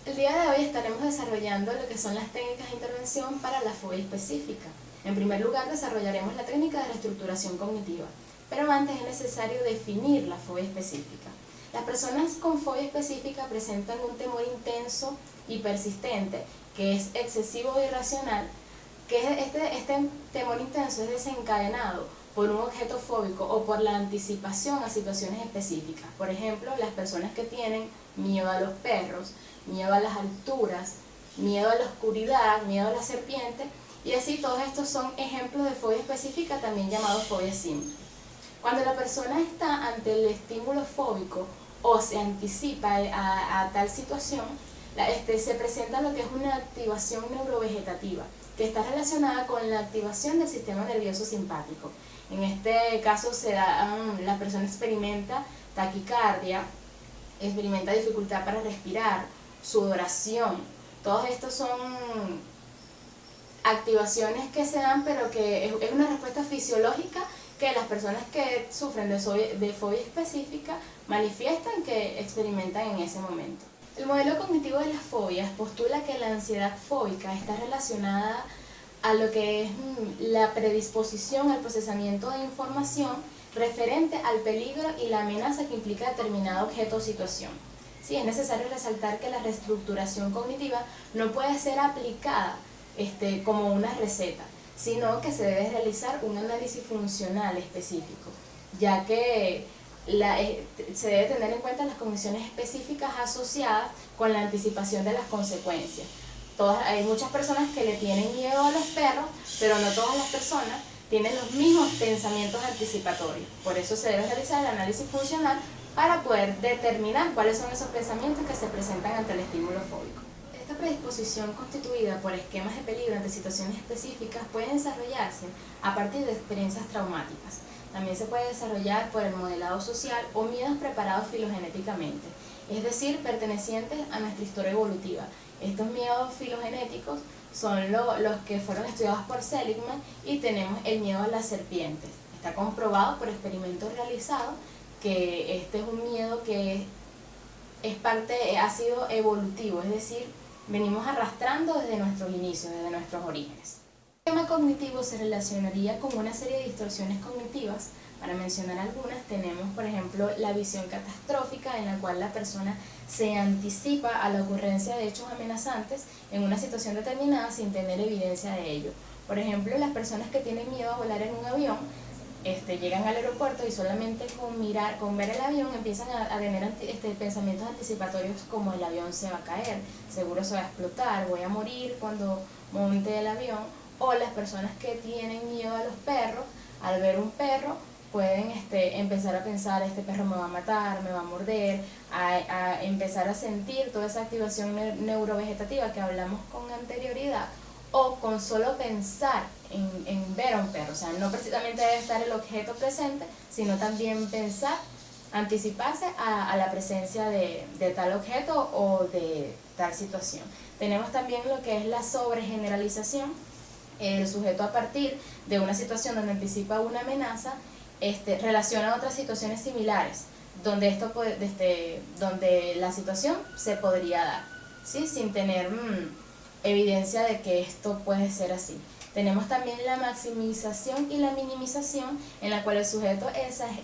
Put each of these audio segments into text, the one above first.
El día de hoy estaremos desarrollando lo que son las técnicas de intervención para la fobia específica. En primer lugar, desarrollaremos la técnica de reestructuración cognitiva, pero antes es necesario definir la fobia específica. Las personas con fobia específica presentan un temor intenso y persistente, que es excesivo e irracional, que este temor intenso es desencadenado por un objeto fóbico o por la anticipación a situaciones específicas. Por ejemplo, las personas que tienen miedo a los perros, miedo a las alturas, miedo a la oscuridad, miedo a la serpiente, y así todos estos son ejemplos de fobia específica, también llamado fobia simple. Cuando la persona está ante el estímulo fóbico o se anticipa a tal situación, se presenta lo que es una activación neurovegetativa, que está relacionada con la activación del sistema nervioso simpático. En este caso la persona experimenta taquicardia, experimenta dificultad para respirar, sudoración. Todos estos son activaciones que se dan, pero que es una respuesta fisiológica que las personas que sufren de fobia específica manifiestan que experimentan en ese momento. El modelo cognitivo de las fobias postula que la ansiedad fóbica está relacionada a lo que es la predisposición al procesamiento de información referente al peligro y la amenaza que implica determinado objeto o situación. Sí, es necesario resaltar que la reestructuración cognitiva no puede ser aplicada como una receta, sino que se debe realizar un análisis funcional específico, ya que se debe tener en cuenta las condiciones específicas asociadas con la anticipación de las consecuencias. Hay muchas personas que le tienen miedo a los perros, pero no todas las personas tienen los mismos pensamientos anticipatorios. Por eso se debe realizar el análisis funcional para poder determinar cuáles son esos pensamientos que se presentan ante el estímulo fóbico. Esta predisposición constituida por esquemas de peligro ante situaciones específicas puede desarrollarse a partir de experiencias traumáticas. También se puede desarrollar por el modelado social o miedos preparados filogenéticamente, es decir, pertenecientes a nuestra historia evolutiva. Estos miedos filogenéticos son los que fueron estudiados por Seligman, y tenemos el miedo a las serpientes. Está comprobado por experimentos realizados que este es un miedo que ha sido evolutivo, es decir, venimos arrastrando desde nuestros inicios, desde nuestros orígenes. El sistema cognitivo se relacionaría con una serie de distorsiones cognitivas. Para mencionar algunas, tenemos por ejemplo la visión catastrófica, en la cual la persona se anticipa a la ocurrencia de hechos amenazantes en una situación determinada sin tener evidencia de ello. Por ejemplo, las personas que tienen miedo a volar en un avión, llegan al aeropuerto y solamente con ver el avión empiezan a tener pensamientos anticipatorios como: el avión se va a caer, seguro se va a explotar, voy a morir cuando monte el avión. O las personas que tienen miedo a los perros, al ver un perro pueden empezar a pensar: este perro me va a matar, me va a morder, a empezar a sentir toda esa activación neurovegetativa que hablamos con anterioridad. O con solo pensar en ver a un perro, o sea, no precisamente debe estar el objeto presente, sino también pensar, anticiparse a la presencia de tal objeto o de tal situación. Tenemos también lo que es la sobregeneralización. El sujeto, a partir de una situación donde anticipa una amenaza, relaciona otras situaciones similares, donde la situación se podría dar, ¿sí? Sin tener evidencia de que esto puede ser así. Tenemos también la maximización y la minimización, en la cual el sujeto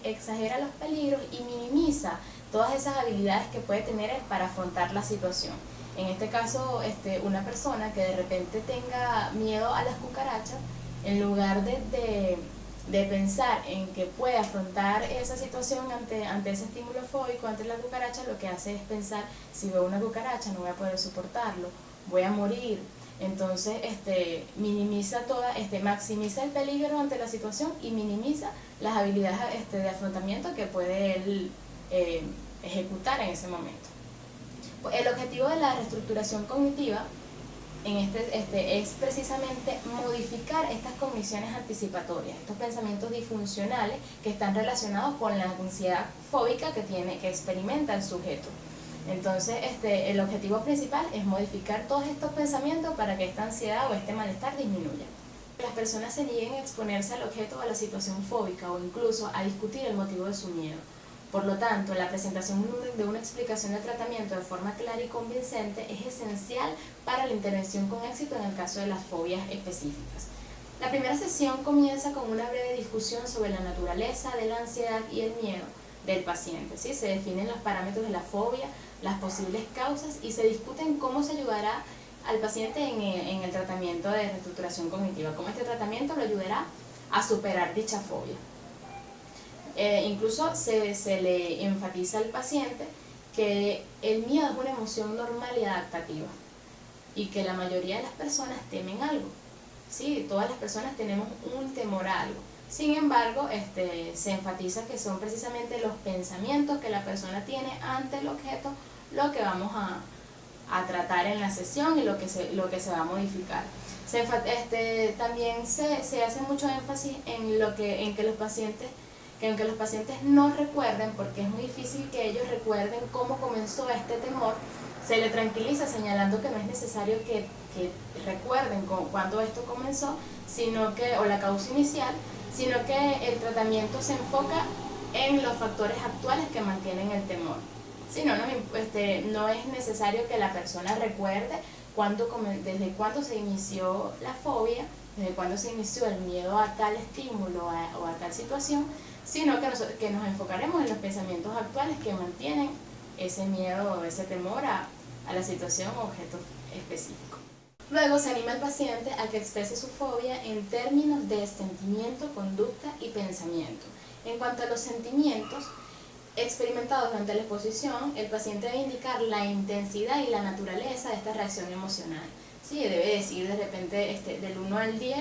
exagera los peligros y minimiza todas esas habilidades que puede tener para afrontar la situación. En este caso, una persona que de repente tenga miedo a las cucarachas, en lugar de pensar en que puede afrontar esa situación ante ese estímulo fóbico, ante la cucaracha, lo que hace es pensar: si veo una cucaracha no voy a poder soportarlo, voy a morir. Entonces maximiza el peligro ante la situación y minimiza las habilidades de afrontamiento que puede él ejecutar en ese momento. El objetivo de la reestructuración cognitiva es precisamente modificar estas cogniciones anticipatorias, estos pensamientos disfuncionales que están relacionados con la ansiedad fóbica que experimenta el sujeto. Entonces, el objetivo principal es modificar todos estos pensamientos para que esta ansiedad o este malestar disminuya. Las personas se nieguen a exponerse al objeto o a la situación fóbica, o incluso a discutir el motivo de su miedo. Por lo tanto, la presentación de una explicación del tratamiento de forma clara y convincente es esencial para la intervención con éxito en el caso de las fobias específicas. La primera sesión comienza con una breve discusión sobre la naturaleza de la ansiedad y el miedo del paciente, ¿sí? Se definen los parámetros de la fobia, las posibles causas y se discuten cómo se ayudará al paciente en el tratamiento de reestructuración cognitiva, cómo este tratamiento lo ayudará a superar dicha fobia. Incluso se le enfatiza al paciente que el miedo es una emoción normal y adaptativa y que la mayoría de las personas temen algo. Sí, todas las personas tenemos un temor a algo. Sin embargo, se enfatiza que son precisamente los pensamientos que la persona tiene ante el objeto lo que vamos a tratar en la sesión y lo que se va a modificar. También se hace mucho énfasis en que aunque los pacientes no recuerden, porque es muy difícil que ellos recuerden cómo comenzó este temor, se le tranquiliza señalando que no es necesario que recuerden cuándo esto comenzó, o la causa inicial, sino que el tratamiento se enfoca en los factores actuales que mantienen el temor. Sí, no es necesario que la persona recuerde desde cuándo se inició la fobia, desde cuándo se inició el miedo a tal estímulo o a tal situación, sino que nos enfocaremos en los pensamientos actuales que mantienen ese miedo o ese temor a la situación o objeto específico. Luego se anima al paciente a que exprese su fobia en términos de sentimiento, conducta y pensamiento. En cuanto a los sentimientos experimentados durante la exposición, el paciente debe indicar la intensidad y la naturaleza de esta reacción emocional. Sí, debe decir de repente del 1 al 10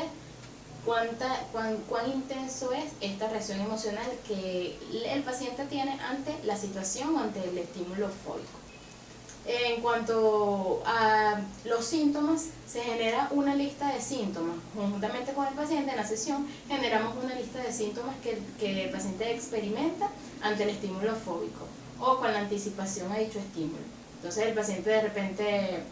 cuán intenso es esta reacción emocional que el paciente tiene ante la situación o ante el estímulo fóbico. En cuanto a los síntomas, se genera una lista de síntomas. Conjuntamente con el paciente en la sesión generamos una lista de síntomas que el paciente experimenta ante el estímulo fóbico o con la anticipación a dicho estímulo. Entonces el paciente de repente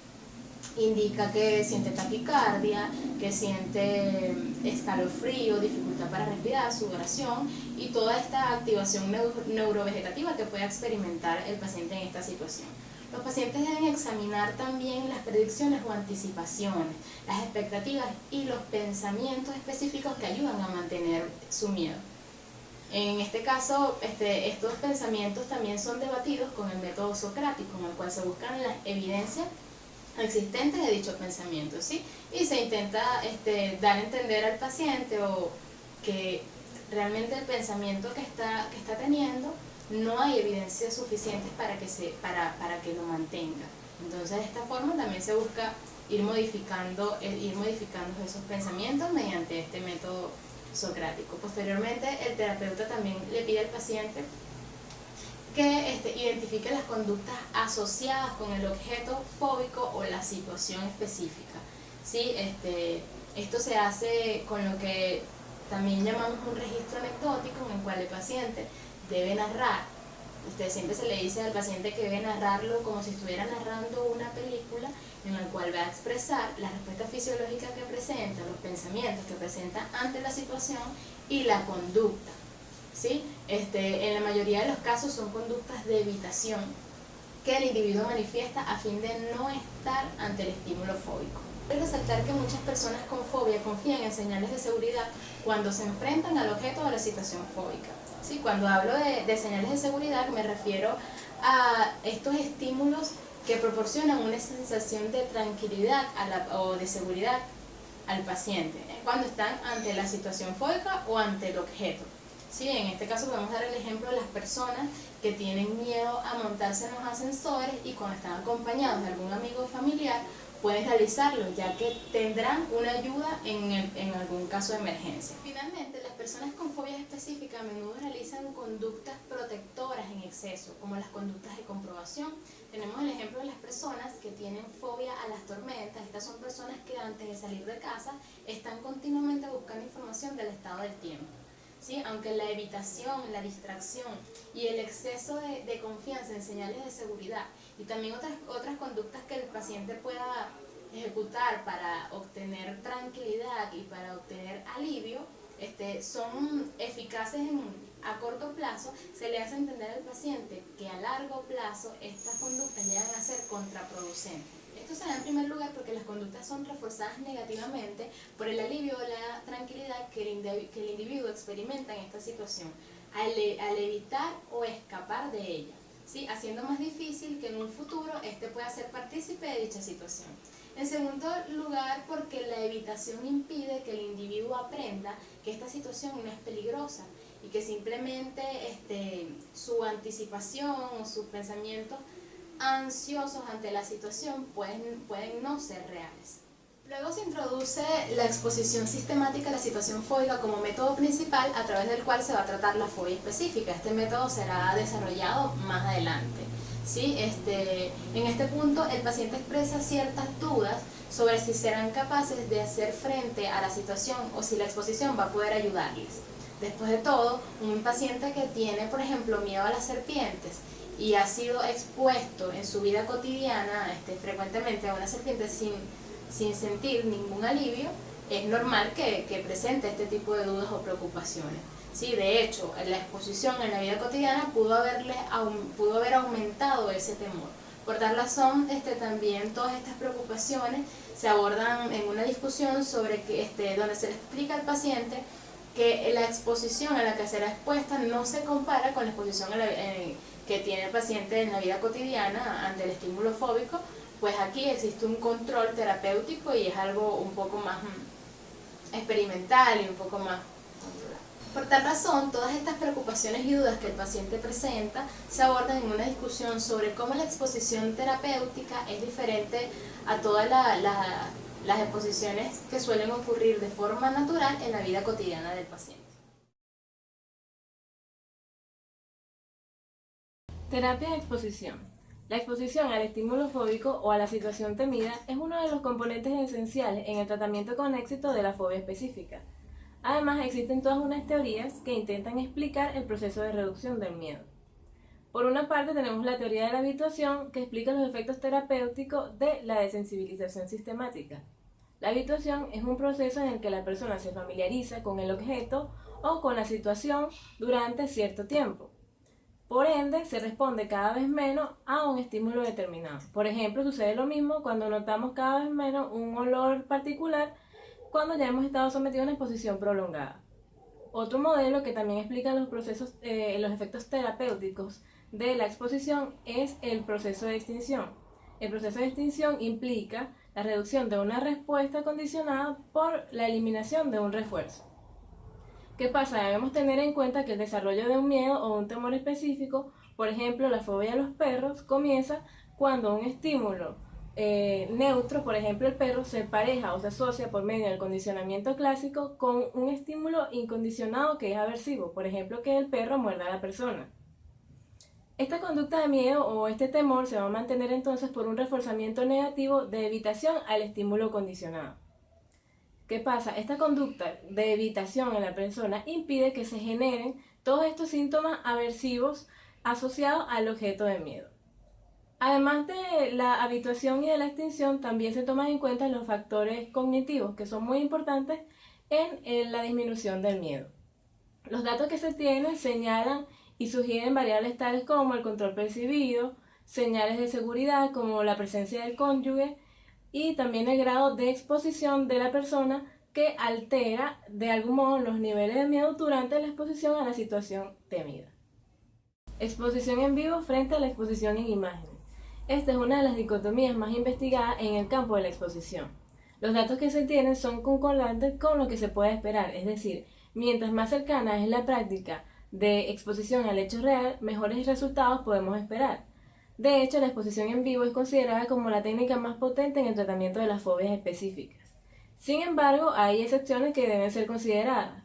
indica que siente taquicardia, que siente escalofrío, dificultad para respirar, sudoración y toda esta activación neurovegetativa que puede experimentar el paciente en esta situación. Los pacientes deben examinar también las predicciones o anticipaciones, las expectativas y los pensamientos específicos que ayudan a mantener su miedo. En este caso, estos pensamientos también son debatidos con el método socrático, en el cual se buscan las evidencias existentes de dichos pensamientos, ¿sí? Y se intenta dar a entender al paciente que realmente el pensamiento que está teniendo no hay evidencias suficientes para que lo mantenga. Entonces de esta forma también se busca ir modificando esos pensamientos mediante este método socrático. Posteriormente el terapeuta también le pide al paciente que identifique las conductas asociadas con el objeto fóbico o la situación específica. ¿Sí? Esto se hace con lo que también llamamos un registro anecdótico, en el cual el paciente debe narrar. Siempre se le dice al paciente que debe narrarlo como si estuviera narrando una película, en la cual va a expresar la respuesta fisiológica que presenta, los pensamientos que presenta ante la situación y la conducta. ¿Sí? En la mayoría de los casos son conductas de evitación que el individuo manifiesta a fin de no estar ante el estímulo fóbico. Hay que resaltar que muchas personas con fobia confían en señales de seguridad cuando se enfrentan al objeto o a la situación fóbica. ¿Sí? Cuando hablo de señales de seguridad me refiero a estos estímulos que proporcionan una sensación de tranquilidad o de seguridad al paciente cuando están ante la situación fóbica o ante el objeto. Sí, en este caso podemos dar el ejemplo de las personas que tienen miedo a montarse en los ascensores y cuando están acompañados de algún amigo o familiar pueden realizarlo, ya que tendrán una ayuda en algún caso de emergencia. Finalmente, las personas con fobias específicas a menudo realizan conductas protectoras en exceso, como las conductas de comprobación. Tenemos el ejemplo de las personas que tienen fobia a las tormentas. Estas son personas que antes de salir de casa están continuamente buscando información del estado del tiempo. ¿Sí? Aunque la evitación, la distracción y el exceso de confianza en señales de seguridad y también otras conductas que el paciente pueda ejecutar para obtener tranquilidad y para obtener alivio, son eficaces a corto plazo, se le hace entender al paciente que a largo plazo estas conductas llegan a ser contraproducentes. Esto se da en primer lugar porque las conductas son reforzadas negativamente por el alivio o la tranquilidad que el individuo experimenta en esta situación, al evitar o escapar de ella, ¿sí? Haciendo más difícil que en un futuro éste pueda ser partícipe de dicha situación. En segundo lugar, porque la evitación impide que el individuo aprenda que esta situación no es peligrosa y que simplemente su anticipación o sus pensamientos ansiosos ante la situación pueden no ser reales. Luego se introduce la exposición sistemática a la situación fóbica como método principal a través del cual se va a tratar la fobia específica. Este método será desarrollado más adelante. ¿Sí? En este punto el paciente expresa ciertas dudas sobre si serán capaces de hacer frente a la situación o si la exposición va a poder ayudarles. Después de todo, un paciente que tiene, por ejemplo, miedo a las serpientes y ha sido expuesto en su vida cotidiana frecuentemente a una serpiente sin sentir ningún alivio, es normal que presente este tipo de dudas o preocupaciones. Sí, de hecho, la exposición en la vida cotidiana pudo haber aumentado ese temor. Por tal razón, también todas estas preocupaciones se abordan en una discusión sobre donde se le explica al paciente que la exposición a la que será expuesta no se compara con la exposición que tiene el paciente en la vida cotidiana ante el estímulo fóbico, pues aquí existe un control terapéutico y es algo un poco más experimental y un poco más controlado. Por tal razón, todas estas preocupaciones y dudas que el paciente presenta se abordan en una discusión sobre cómo la exposición terapéutica es diferente a todas las exposiciones que suelen ocurrir de forma natural en la vida cotidiana del paciente. Terapia de exposición. La exposición al estímulo fóbico o a la situación temida es uno de los componentes esenciales en el tratamiento con éxito de la fobia específica. Además, existen todas unas teorías que intentan explicar el proceso de reducción del miedo. Por una parte tenemos la teoría de la habituación, que explica los efectos terapéuticos de la desensibilización sistemática. La habituación es un proceso en el que la persona se familiariza con el objeto o con la situación durante cierto tiempo. Por ende, se responde cada vez menos a un estímulo determinado. Por ejemplo, sucede lo mismo cuando notamos cada vez menos un olor particular cuando ya hemos estado sometidos a una exposición prolongada. Otro modelo que también explica los efectos terapéuticos de la exposición es el proceso de extinción. El proceso de extinción implica la reducción de una respuesta condicionada por la eliminación de un refuerzo. ¿Qué pasa? Debemos tener en cuenta que el desarrollo de un miedo o un temor específico, por ejemplo la fobia a los perros, comienza cuando un estímulo neutro, por ejemplo el perro, se pareja o se asocia por medio del condicionamiento clásico con un estímulo incondicionado que es aversivo, por ejemplo que el perro muerda a la persona. Esta conducta de miedo o este temor se va a mantener entonces por un reforzamiento negativo de evitación al estímulo condicionado. ¿Qué pasa? Esta conducta de evitación en la persona impide que se generen todos estos síntomas aversivos asociados al objeto de miedo. Además de la habituación y de la extinción, también se toman en cuenta los factores cognitivos, que son muy importantes en la disminución del miedo. Los datos que se tienen señalan y sugieren variables tales como el control percibido, señales de seguridad como la presencia del cónyuge y también el grado de exposición de la persona que altera de algún modo los niveles de miedo durante la exposición a la situación temida. Exposición en vivo frente a la exposición en imágenes. Esta es una de las dicotomías más investigadas en el campo de la exposición. Los datos que se tienen son concordantes con lo que se puede esperar, es decir, mientras más cercana es la práctica de exposición al hecho real, mejores resultados podemos esperar. De hecho, la exposición en vivo es considerada como la técnica más potente en el tratamiento de las fobias específicas. Sin embargo, hay excepciones que deben ser consideradas.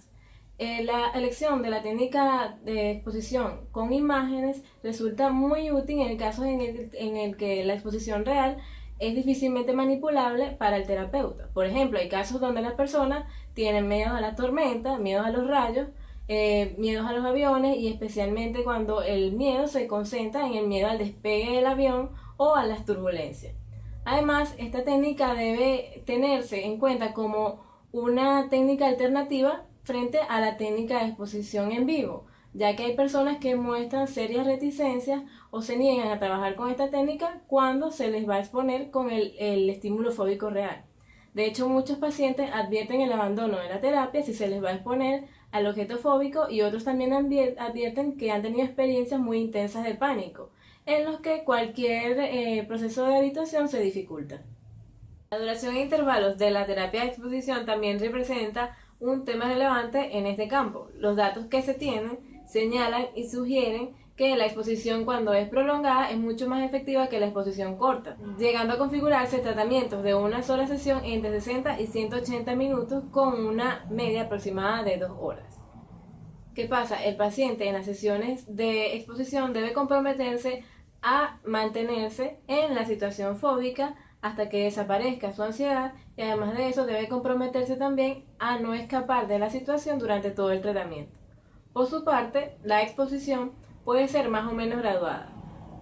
La elección de la técnica de exposición con imágenes resulta muy útil en el caso en el que la exposición real es difícilmente manipulable para el terapeuta. Por ejemplo, hay casos donde las personas tienen miedo a la tormenta, miedo a los rayos, miedos a los aviones y especialmente cuando el miedo se concentra en el miedo al despegue del avión o a las turbulencias. Además, esta técnica debe tenerse en cuenta como una técnica alternativa frente a la técnica de exposición en vivo, ya que hay personas que muestran serias reticencias o se niegan a trabajar con esta técnica cuando se les va a exponer con el estímulo fóbico real. De hecho, muchos pacientes advierten el abandono de la terapia si se les va a exponer al objeto fóbico, y otros también advierten que han tenido experiencias muy intensas de pánico, en los que cualquier proceso de habituación se dificulta. La duración e intervalos de la terapia de exposición también representa un tema relevante en este campo. Los datos que se tienen señalan y sugieren que la exposición, cuando es prolongada, es mucho más efectiva que la exposición corta, llegando a configurarse tratamientos de una sola sesión entre 60 y 180 minutos con una media aproximada de 2 horas. ¿Qué pasa? El paciente en las sesiones de exposición debe comprometerse a mantenerse en la situación fóbica hasta que desaparezca su ansiedad, y además de eso debe comprometerse también a no escapar de la situación durante todo el tratamiento. Por su parte, la exposición puede ser más o menos graduada.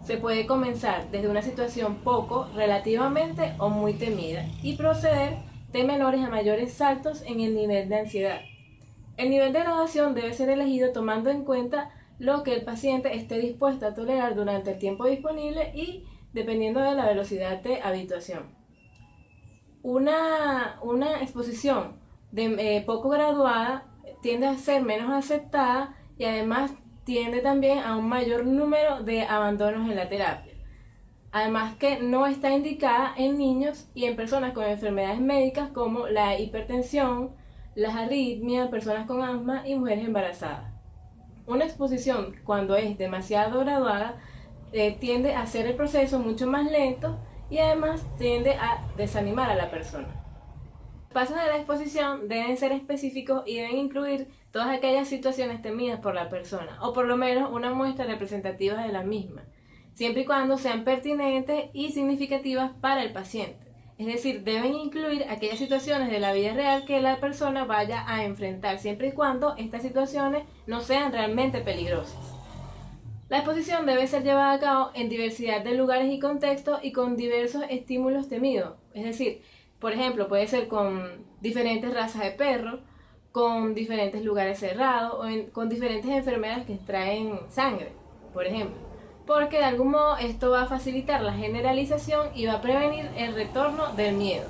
Se puede comenzar desde una situación poco, relativamente o muy temida y proceder de menores a mayores saltos en el nivel de ansiedad. El nivel de graduación debe ser elegido tomando en cuenta lo que el paciente esté dispuesto a tolerar durante el tiempo disponible y dependiendo de la velocidad de habituación. Una exposición poco graduada tiende a ser menos aceptada y además tiende también a un mayor número de abandonos en la terapia. Además que no está indicada en niños y en personas con enfermedades médicas como la hipertensión, las arritmias, personas con asma y mujeres embarazadas. Una exposición, cuando es demasiado graduada, tiende a hacer el proceso mucho más lento y además tiende a desanimar a la persona. Los pasos de la exposición deben ser específicos y deben incluir todas aquellas situaciones temidas por la persona, o por lo menos una muestra representativa de la misma, siempre y cuando sean pertinentes y significativas para el paciente. Es decir, deben incluir aquellas situaciones de la vida real que la persona vaya a enfrentar, siempre y cuando estas situaciones no sean realmente peligrosas. La exposición debe ser llevada a cabo en diversidad de lugares y contextos y con diversos estímulos temidos. Es decir, por ejemplo, puede ser con diferentes razas de perros, con diferentes lugares cerrados o con diferentes enfermedades que extraen sangre, por ejemplo. Porque de algún modo esto va a facilitar la generalización y va a prevenir el retorno del miedo.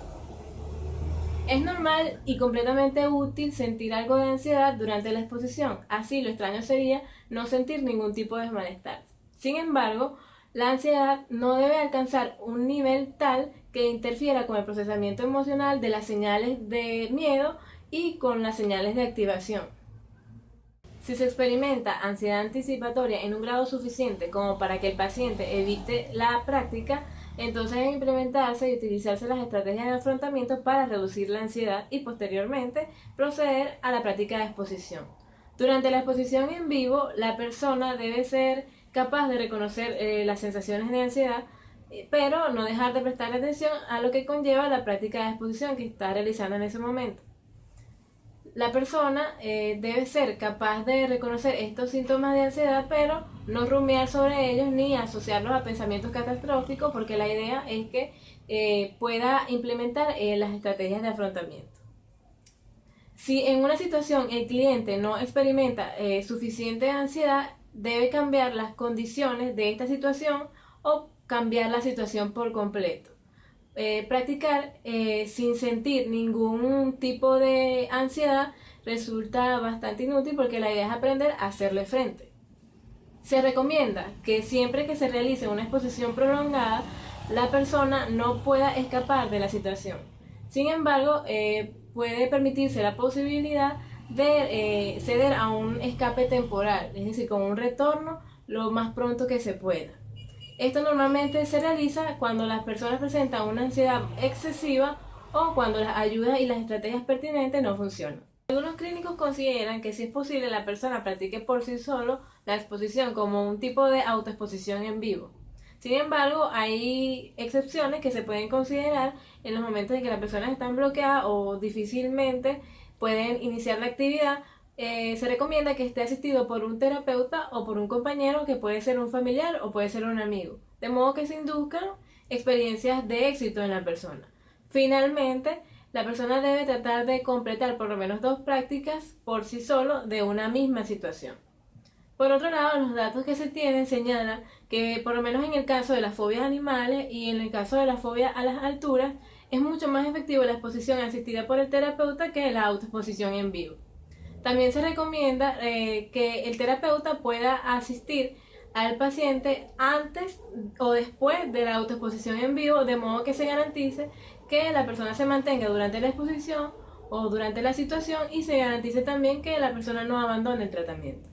Es normal y completamente útil sentir algo de ansiedad durante la exposición, así lo extraño sería no sentir ningún tipo de malestar. Sin embargo, la ansiedad no debe alcanzar un nivel tal que interfiera con el procesamiento emocional de las señales de miedo y con las señales de activación. Si se experimenta ansiedad anticipatoria en un grado suficiente como para que el paciente evite la práctica, entonces deben implementarse y utilizarse las estrategias de afrontamiento para reducir la ansiedad y posteriormente proceder a la práctica de exposición. Durante la exposición en vivo, la persona debe ser capaz de reconocer las sensaciones de ansiedad, pero no dejar de prestar atención a lo que conlleva la práctica de exposición que está realizando en ese momento. La persona debe ser capaz de reconocer estos síntomas de ansiedad, pero no rumiar sobre ellos ni asociarlos a pensamientos catastróficos, porque la idea es que pueda implementar las estrategias de afrontamiento. Si en una situación el cliente no experimenta suficiente ansiedad, debe cambiar las condiciones de esta situación o cambiar la situación por completo. Practicar sin sentir ningún tipo de ansiedad resulta bastante inútil porque la idea es aprender a hacerle frente. Se recomienda que siempre que se realice una exposición prolongada, la persona no pueda escapar de la situación. Sin embargo, puede permitirse la posibilidad de ceder a un escape temporal, es decir, con un retorno lo más pronto que se pueda. Esto normalmente se realiza cuando las personas presentan una ansiedad excesiva o cuando las ayudas y las estrategias pertinentes no funcionan. Algunos clínicos consideran que si es posible la persona practique por sí solo la exposición como un tipo de autoexposición en vivo. Sin embargo, hay excepciones que se pueden considerar en los momentos en que las personas están bloqueadas o difícilmente pueden iniciar la actividad. Se recomienda que esté asistido por un terapeuta o por un compañero que puede ser un familiar o puede ser un amigo, de modo que se induzcan experiencias de éxito en la persona. Finalmente, la persona debe tratar de completar por lo menos 2 prácticas por sí solo de una misma situación. Por otro lado, los datos que se tienen señalan que por lo menos en el caso de las fobias animales y en el caso de la fobia a las alturas, es mucho más efectivo la exposición asistida por el terapeuta que la autoexposición en vivo. También se recomienda que el terapeuta pueda asistir al paciente antes o después de la autoexposición en vivo, de modo que se garantice que la persona se mantenga durante la exposición o durante la situación y se garantice también que la persona no abandone el tratamiento.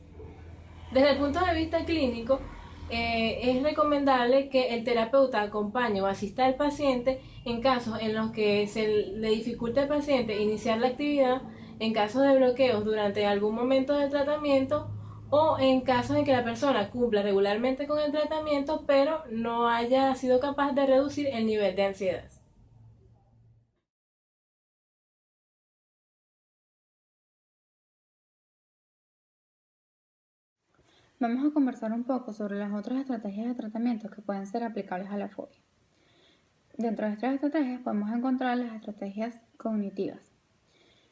Desde el punto de vista clínico, es recomendable que el terapeuta acompañe o asista al paciente en casos en los que se le dificulta al paciente iniciar la actividad, en casos de bloqueos durante algún momento del tratamiento o en casos en que la persona cumpla regularmente con el tratamiento pero no haya sido capaz de reducir el nivel de ansiedad. Vamos a conversar un poco sobre las otras estrategias de tratamiento que pueden ser aplicables a la fobia. Dentro de estas estrategias podemos encontrar las estrategias cognitivas.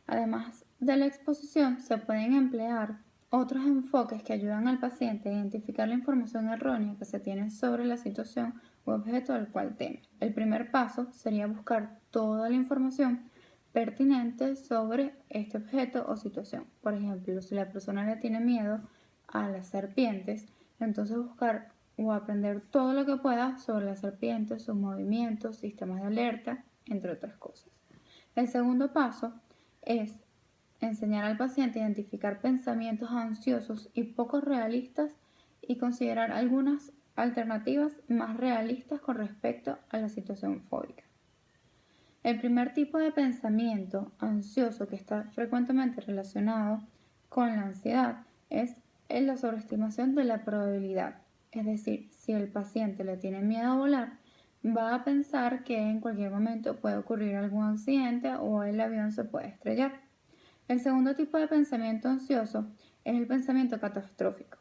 Además de la exposición, se pueden emplear otros enfoques que ayudan al paciente a identificar la información errónea que se tiene sobre la situación u objeto al cual teme. El primer paso sería buscar toda la información pertinente sobre este objeto o situación. Por ejemplo, si la persona le tiene miedo a las serpientes, entonces buscar o aprender todo lo que pueda sobre las serpientes, sus movimientos, sistemas de alerta, entre otras cosas. El segundo paso es enseñar al paciente a identificar pensamientos ansiosos y poco realistas y considerar algunas alternativas más realistas con respecto a la situación fóbica. El primer tipo de pensamiento ansioso que está frecuentemente relacionado con la ansiedad es la sobreestimación de la probabilidad. Es decir, si el paciente le tiene miedo a volar, va a pensar que en cualquier momento puede ocurrir algún accidente o el avión se puede estrellar. El segundo tipo de pensamiento ansioso es el pensamiento catastrófico,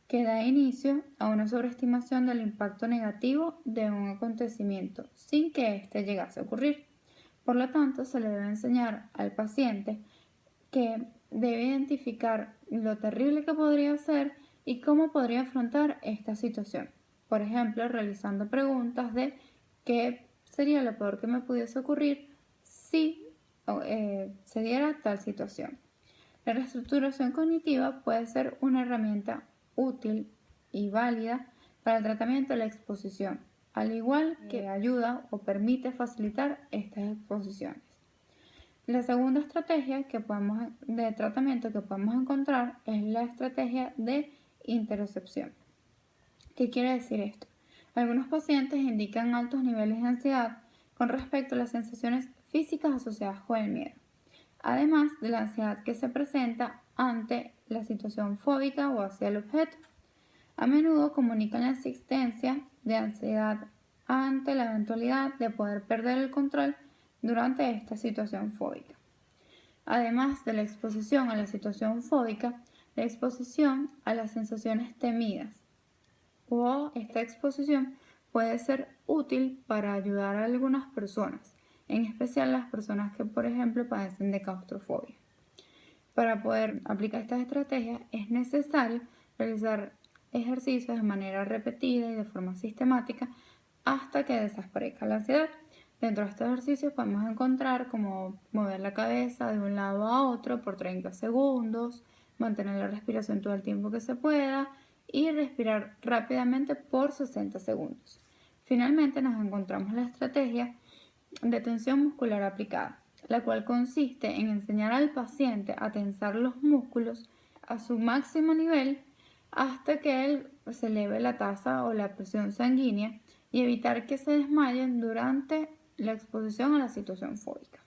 que da inicio a una sobreestimación del impacto negativo de un acontecimiento sin que éste llegase a ocurrir. Por lo tanto, se le debe enseñar al paciente que debe identificar lo terrible que podría ser y cómo podría afrontar esta situación. Por ejemplo, realizando preguntas de qué sería lo peor que me pudiese ocurrir si se diera tal situación. La reestructuración cognitiva puede ser una herramienta útil y válida para el tratamiento de la exposición, al igual que ayuda o permite facilitar estas exposiciones. La segunda estrategia de tratamiento que podemos encontrar es la estrategia de interocepción. ¿Qué quiere decir esto? Algunos pacientes indican altos niveles de ansiedad con respecto a las sensaciones físicas asociadas con el miedo, además de la ansiedad que se presenta ante la situación fóbica o hacia el objeto. A menudo comunican la existencia de ansiedad ante la eventualidad de poder perder el control durante esta situación fóbica. Además de la exposición a la situación fóbica, la exposición a las sensaciones temidas o esta exposición puede ser útil para ayudar a algunas personas, en especial las personas que, por ejemplo, padecen de claustrofobia. Para poder aplicar estas estrategias es necesario realizar ejercicios de manera repetida y de forma sistemática hasta que desaparezca la ansiedad. Dentro de estos ejercicios podemos encontrar como mover la cabeza de un lado a otro por 30 segundos, mantener la respiración todo el tiempo que se pueda y respirar rápidamente por 60 segundos. Finalmente nos encontramos la estrategia de tensión muscular aplicada, la cual consiste en enseñar al paciente a tensar los músculos a su máximo nivel hasta que él se eleve la tasa o la presión sanguínea y evitar que se desmayen durante la exposición a la situación fóbica.